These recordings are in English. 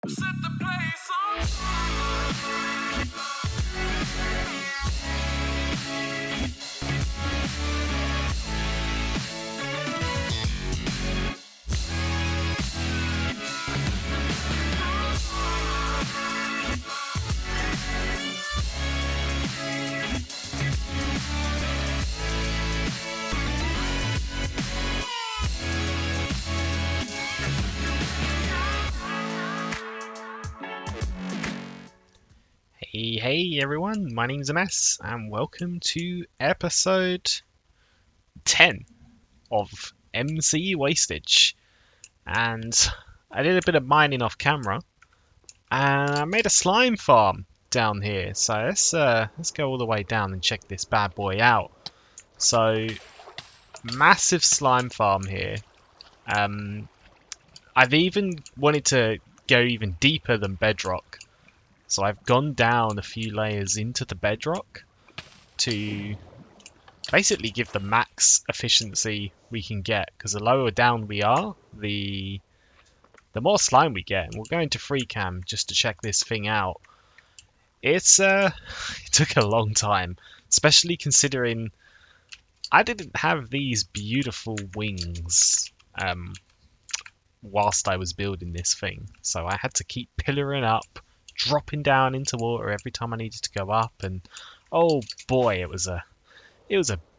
Set the place on fire. Hey everyone, my name's MS and welcome to episode 10 of MC Wastage. And I did a bit of mining off camera and I made a slime farm down here. So let's go all the way down and check this bad boy out. So massive slime farm here. I've even wanted to go even deeper than bedrock. So I've gone down a few layers into the bedrock to basically give the max efficiency we can get. Because the lower down we are, the more slime we get. And we'll go into free cam just to check this thing out. It took a long time, especially considering I didn't have these beautiful wings whilst I was building this thing. So I had to keep pillaring up, dropping down into water every time I needed to go up, and oh boy, it was a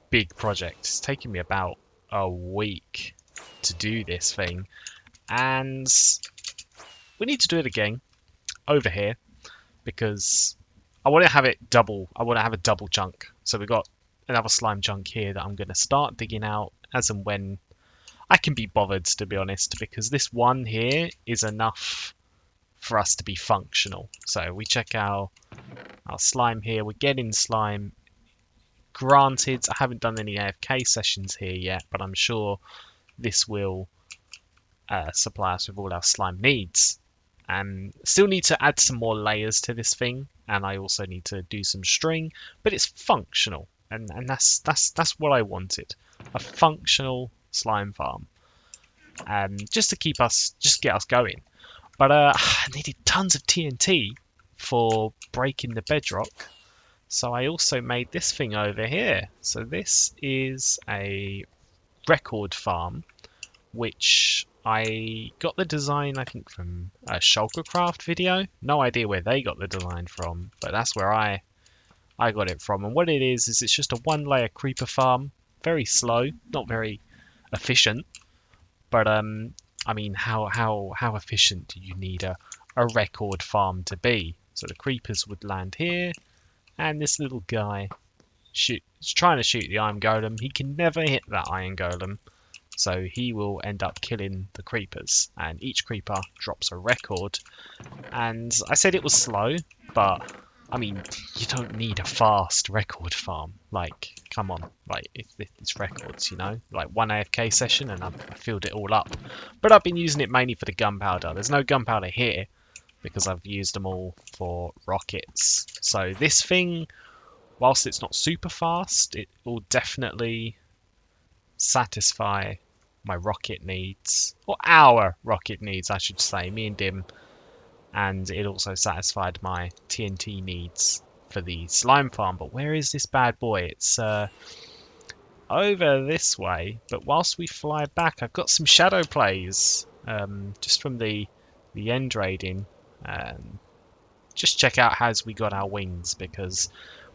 big project. It's taken me about a week to do this thing, and we need to do it again over here because I want to have it double. I want to have a double chunk. So we've got another slime chunk here that I'm going to start digging out as and when I can be bothered, to be honest, because this one here is enough for us to be functional. So we check our slime here. We're getting slime. Granted, I haven't done any AFK sessions here yet, but I'm sure this will supply us with all our slime needs. Still need to add some more layers to this thing, and I also need to do some string, but it's functional, and that's what I wanted. A functional slime farm. Just to get us going. But I needed tons of TNT for breaking the bedrock. So I also made this thing over here. So this is a record farm, which I got the design, I think, from a Shulker craft video. No idea where they got the design from, but that's where I got it from. And what it is it's just a one layer creeper farm. Very slow, not very efficient. But I mean, how efficient do you need a record farm to be? So the creepers would land here, and this little guy is trying to shoot the iron golem. He can never hit that iron golem, so he will end up killing the creepers, and each creeper drops a record. And I said it was slow, but I mean, you don't need a fast record farm. Like, come on, like it's records, you know, like one AFK session and I filled it all up. But I've been using it mainly for the gunpowder. There's no gunpowder here because I've used them all for rockets. So this thing, whilst it's not super fast, it will definitely satisfy my rocket needs, or our rocket needs, I should say, me and Dim. And it also satisfied my TNT needs for the slime farm. But where is this bad boy? It's over this way. But whilst we fly back, I've got some shadow plays just from the end raiding. Just check out how we got our wings, because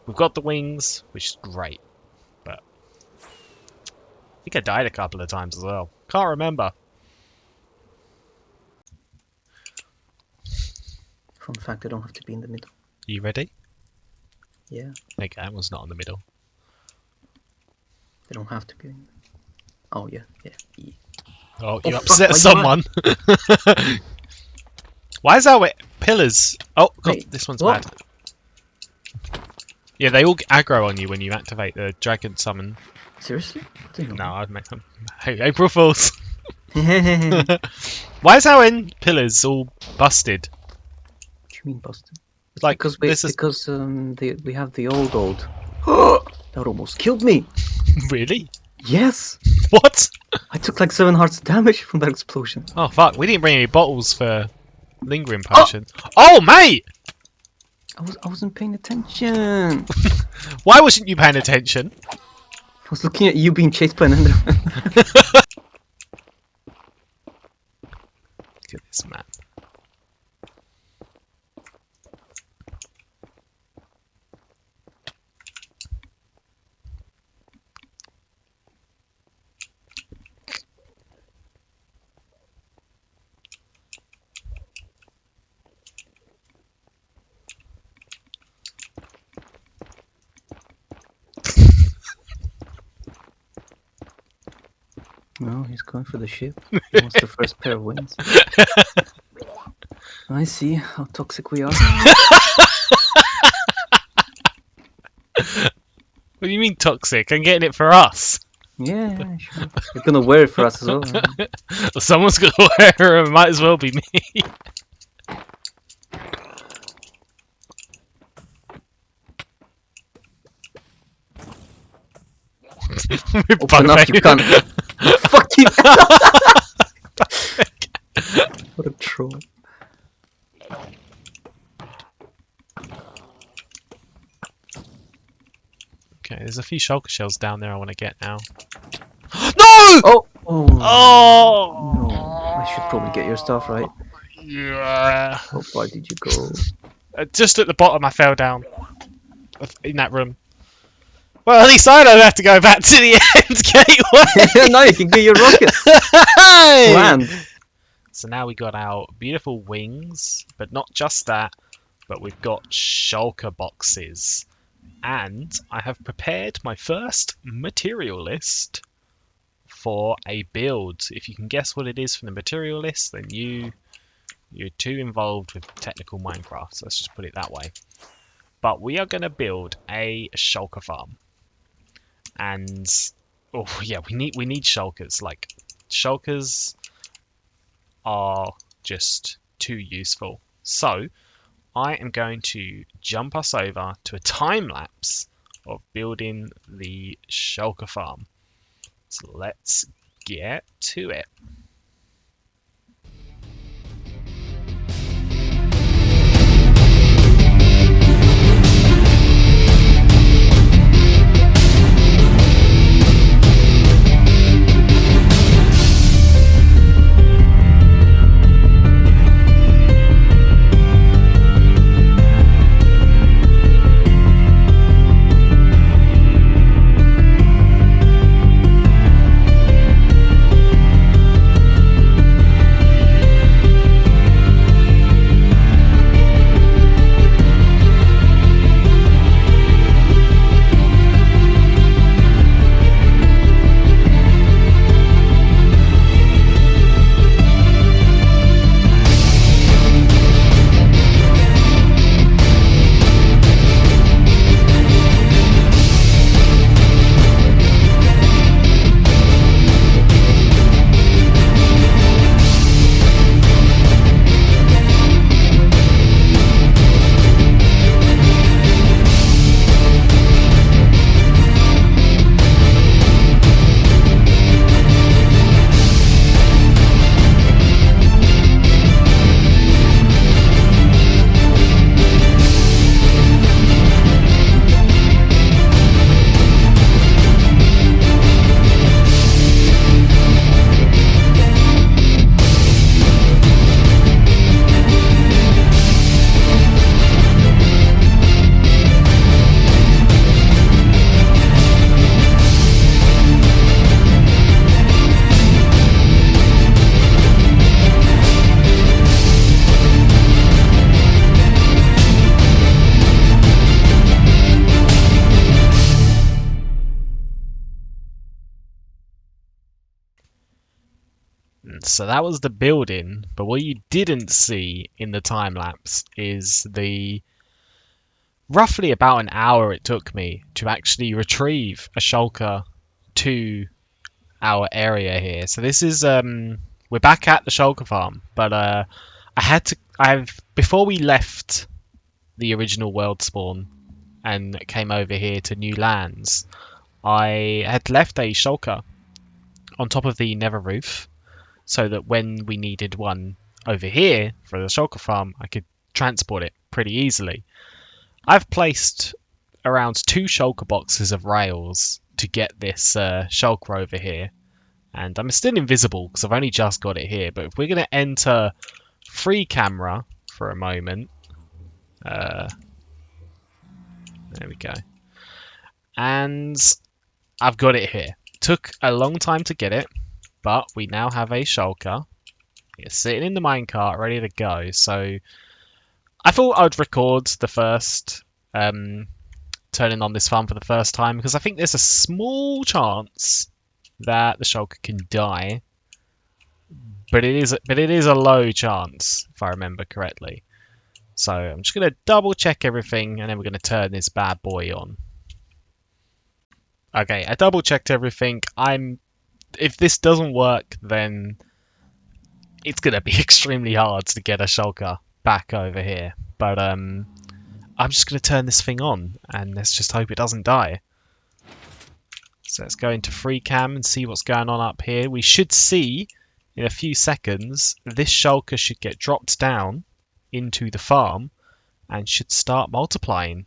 we've got the wings, which is great. But I think I died a couple of times as well. Can't remember. Fun fact, I don't have to be in the middle. You ready? Yeah. Okay, I was not in the middle. They don't have to be in. Oh, yeah. Oh, you upset someone. Why is our pillars? Oh, God, Wait, this one's what? bad. Yeah, they all aggro on you when you activate the dragon summon. Seriously? I didn't No, know. I'd make them. Hey, April Fools. What Why is our end pillars all busted? do you mean busted? It's Like, because this is- we have the old. That almost killed me. Really? Yes. What? I took like 7 hearts of damage from that explosion. Oh fuck! We didn't bring any bottles for lingering potion. Oh, mate! I wasn't paying attention. Why wasn't you paying attention? I was looking at you being chased by an Enderman. Look at this map. No, he's going for the ship. He wants the first pair of wings. I see how toxic we are. What do you mean toxic? I'm getting it for us. Yeah, sure. You're gonna wear it for us as well. Well, someone's gonna wear it. It might as well be me. Open up, you cunt. Fucking. What a troll. Okay, there's a few shulker shells down there I want to get now. No! Oh! Oh! No. I should probably get your stuff, right? Yeah. How far did you go? Just at the bottom, I fell down in that room. Well, at least I don't have to go back to the end gateway. Now you can get your rockets. Hey! Land. So now we got our beautiful wings, but not just that, but we've got shulker boxes. And I have prepared my first material list for a build. If you can guess what it is from the material list, then you're too involved with technical Minecraft. So let's just put it that way. But we are going to build a shulker farm. And oh yeah, we need shulkers. Like, shulkers are just too useful. So I am going to jump us over to a time lapse of building the shulker farm. So let's get to it. So that was the building, but what you didn't see in the time lapse is the roughly about an hour it took me to actually retrieve a shulker to our area here. So this is we're back at the shulker farm, but before we left the original world spawn and came over here to new lands, I had left a shulker on top of the nether roof, so that when we needed one over here for the shulker farm, I could transport it pretty easily. I've placed around 2 shulker boxes of rails to get this shulker over here, and I'm still invisible because I've only just got it here. But if we're going to enter free camera for a moment, there we go, and I've got it here. Took a long time to get it, but we now have a shulker. It's sitting in the minecart, ready to go. So I thought I'd record the first turning on this farm for the first time, because I think there's a small chance that the shulker can die, but it is a low chance if I remember correctly. So I'm just going to double check everything, and then we're going to turn this bad boy on. Okay, I double checked everything. If this doesn't work, then it's going to be extremely hard to get a shulker back over here. But I'm just going to turn this thing on, and let's just hope it doesn't die. So let's go into free cam and see what's going on up here. We should see in a few seconds this shulker should get dropped down into the farm and should start multiplying.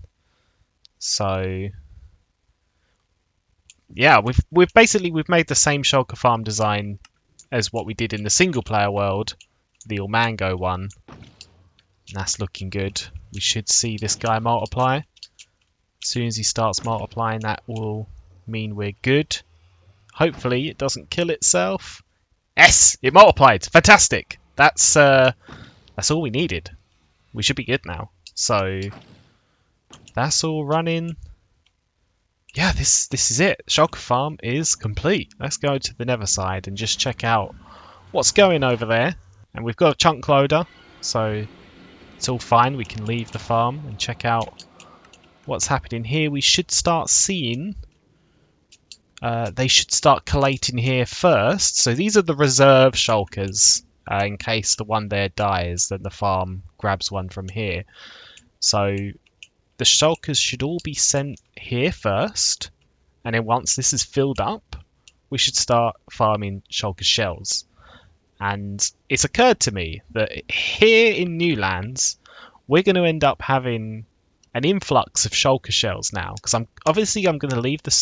So yeah, we've made the same shulker farm design as what we did in the single player world, the Mango one. That's looking good. We should see this guy multiply. As soon as he starts multiplying, that will mean we're good. Hopefully it doesn't kill itself. Yes, it multiplied. Fantastic. That's all we needed. We should be good now. So that's all running. Yeah, this is it. Shulker farm is complete. Let's go to the nether side and just check out what's going over there. And we've got a chunk loader, so it's all fine. We can leave the farm and check out what's happening here. We should start seeing... they should start collating here first. So these are the reserve shulkers. In case the one there dies, then the farm grabs one from here. So the shulkers should all be sent here first. And then once this is filled up, we should start farming shulker shells. And it's occurred to me that here in New Lands, we're going to end up having an influx of shulker shells now, because I'm going to leave this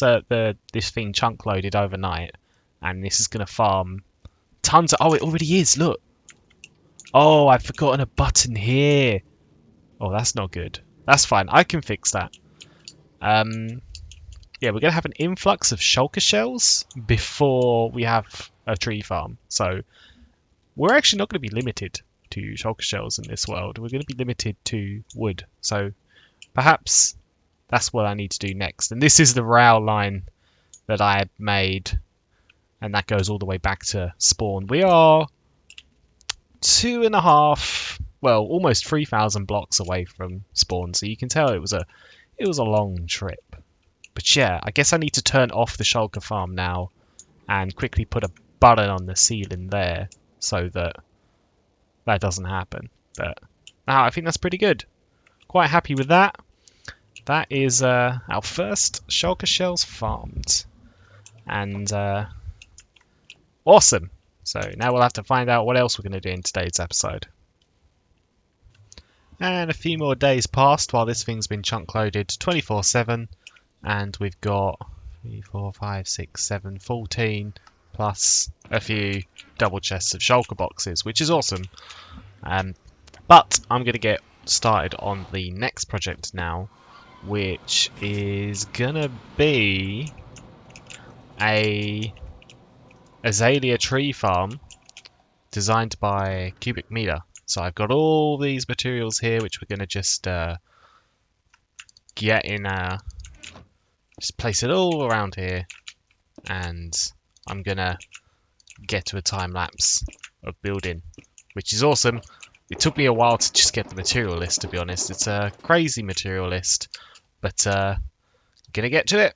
thing chunk loaded overnight, and this is going to farm tons of... Oh, it already is. Look. Oh, I've forgotten a button here. Oh, that's not good. That's fine. I can fix that. Yeah, we're going to have an influx of shulker shells before we have a tree farm. So we're actually not going to be limited to shulker shells in this world. We're going to be limited to wood. So perhaps that's what I need to do next. And this is the rail line that I had made, and that goes all the way back to spawn. We are 2.5, well, almost 3,000 blocks away from spawn, so you can tell it was a long trip. But yeah, I guess I need to turn off the shulker farm now and quickly put a button on the ceiling there so that that doesn't happen. But I think that's pretty good. Quite happy with that. That is our first shulker shells farmed. And awesome. So now we'll have to find out what else we're going to do in today's episode. And a few more days passed while this thing's been chunk loaded 24/7. And we've got 3, 4, 5, 6, 7, 14 plus a few double chests of shulker boxes, which is awesome. But I'm going to get started on the next project now, which is going to be a azalea tree farm designed by Cubic Meter. So I've got all these materials here, which we're going to just get in just place it all around here, and I'm gonna get to a time lapse of building, which is awesome. It took me a while to just get the material list, to be honest. It's a crazy material list, but gonna get to it.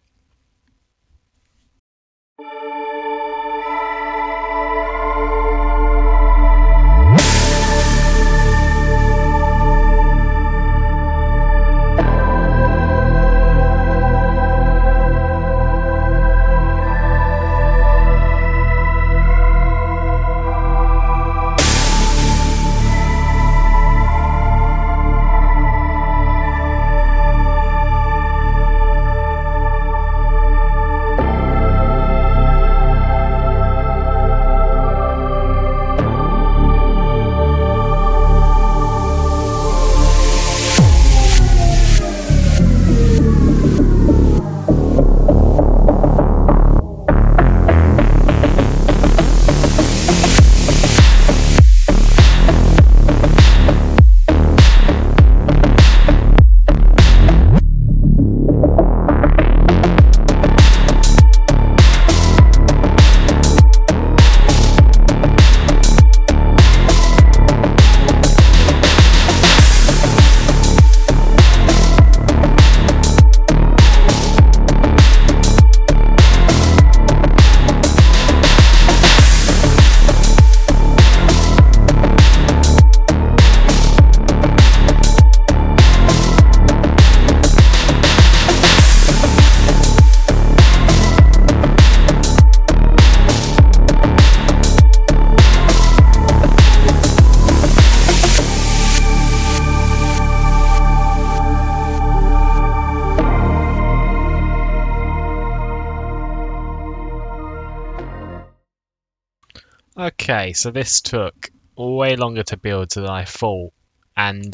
Okay, so this took way longer to build than I thought, and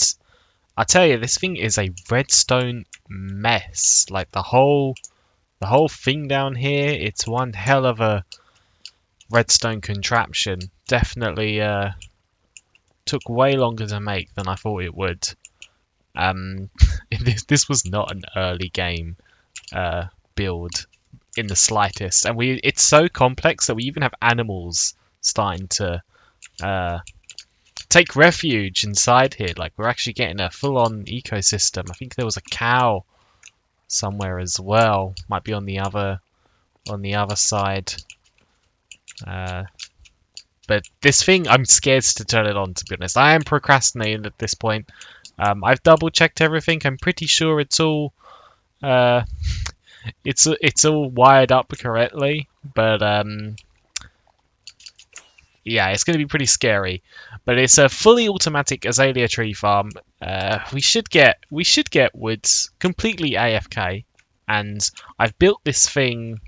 I tell you, this thing is a redstone mess. Like the whole thing down here, it's one hell of a redstone contraption. Definitely took way longer to make than I thought it would. This was not an early game build in the slightest, and it's so complex that we even have animals starting to take refuge inside here. Like, we're actually getting a full-on ecosystem. I think there was a cow somewhere as well. Might be on the other side. But this thing, I'm scared to turn it on, to be honest. I am procrastinating at this point. I've double-checked everything. I'm pretty sure it's all it's all wired up correctly, but yeah, it's going to be pretty scary. But it's a fully automatic azalea tree farm. We should get woods completely AFK, and I've built this thing.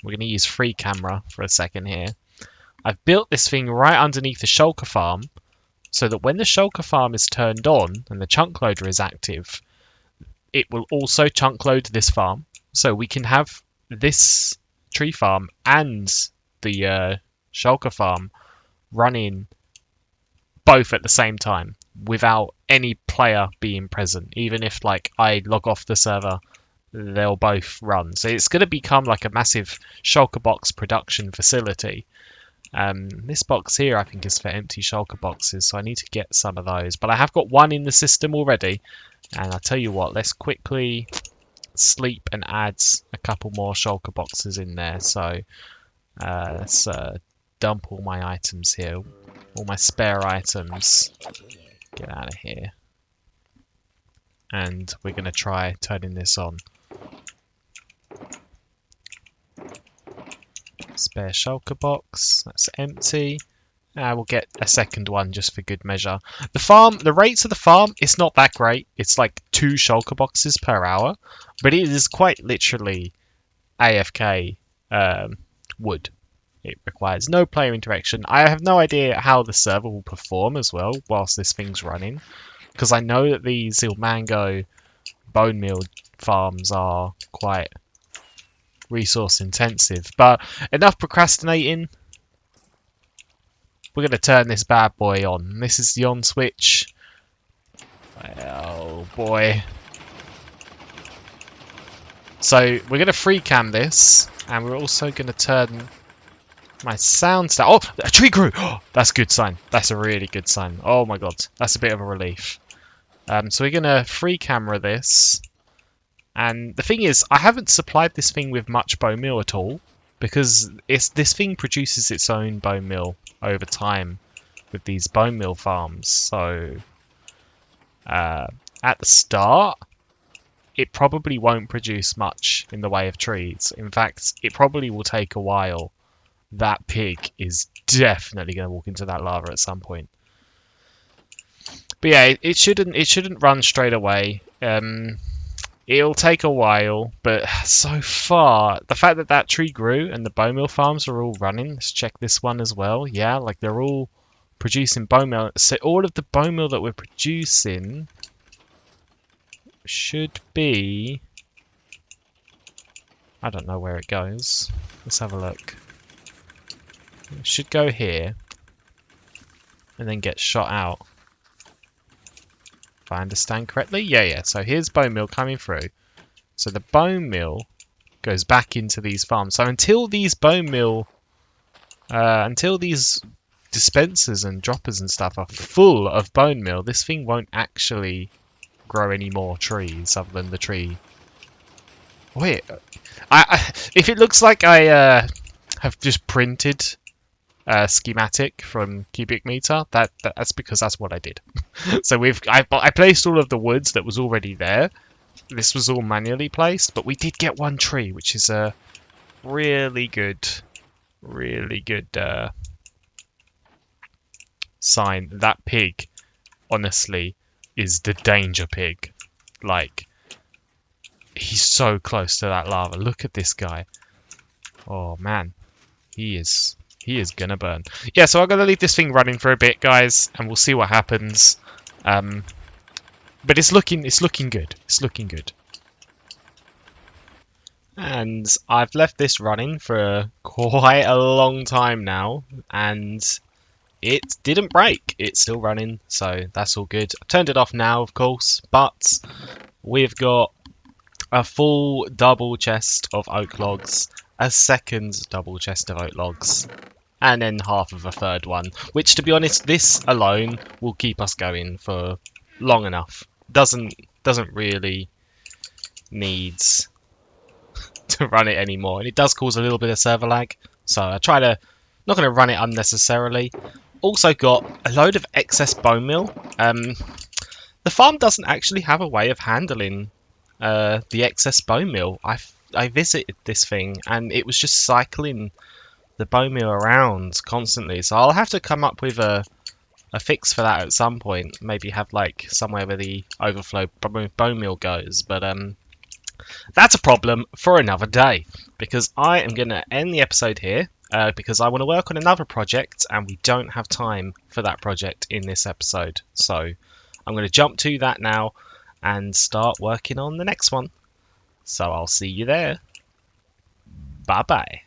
We're going to use free camera for a second here. I've built this thing right underneath the shulker farm, so that when the shulker farm is turned on and the chunk loader is active, it will also chunk load this farm. So we can have this tree farm and the shulker farm running both at the same time without any player being present. Even if like I log off the server, they'll both run. So it's going to become like a massive shulker box production facility. This box here I think is for empty shulker boxes, so I need to get some of those. But I have got one in the system already, and I'll tell you what, let's quickly sleep and add a couple more shulker boxes in there. So let's dump all my items here, all my spare items. Get out of here. And we're going to try turning this on. Spare shulker box, that's empty. We'll get a second one just for good measure. The rates of the farm, it's not that great. It's like 2 shulker boxes per hour, but it is quite literally AFK wood. It requires no player interaction. I have no idea how the server will perform as well whilst this thing's running, because I know that these Ilmango bone meal farms are quite resource intensive. But enough procrastinating. We're going to turn this bad boy on. This is the on switch. Oh boy. So we're going to free cam this, and we're also going to turn my sound down. Oh, a tree grew! Oh, that's a good sign. That's a really good sign. Oh my god, that's a bit of a relief. So we're going to free camera this. And the thing is, I haven't supplied this thing with much bone meal at all, because this thing produces its own bone meal over time with these bone meal farms. So at the start, it probably won't produce much in the way of trees. In fact, it probably will take a while. That pig is definitely going to walk into that lava at some point. But yeah, it shouldn't run straight away. It'll take a while, but so far, the fact that that tree grew and the bone meal farms are all running, let's check this one as well. Yeah, like they're all producing bone meal. So all of the bone meal that we're producing should be... I don't know where it goes. Let's have a look. It should go here and then get shot out. If I understand correctly. Yeah. So here's bone meal coming through. So the bone meal goes back into these farms. So until these bone meal, until these dispensers and droppers and stuff are full of bone meal, this thing won't actually grow any more trees other than the tree. Wait, if it looks like I have just printed a schematic from cubic meter, that's because that's what I did. So I placed all of the woods that was already there. This was all manually placed, but we did get one tree, which is a really good sign. That pig, honestly, is the danger pig. Like, he's so close to that lava. Look at this guy. Oh man, he is He is gonna burn. Yeah, so I'm gonna leave this thing running for a bit, guys, and we'll see what happens. But it's looking good. It's looking good. And I've left this running for quite a long time now, and it didn't break. It's still running, so that's all good. I turned it off now, of course, but we've got a full double chest of oak logs, a second double chest of oak logs, and then half of a third one, which, to be honest, this alone will keep us going for long enough. Doesn't really needs to run it anymore, and it does cause a little bit of server lag, so I try to not going to run it unnecessarily. Also got a load of excess bone meal. The farm doesn't actually have a way of handling the excess bone meal. I visited this thing and it was just cycling the bone meal around constantly, so I'll have to come up with a fix for that at some point. Maybe have like somewhere where the overflow bone meal goes, but that's a problem for another day, because I am going to end the episode here because I want to work on another project and we don't have time for that project in this episode. So I'm going to jump to that now and start working on the next one. So I'll see you there. Bye bye.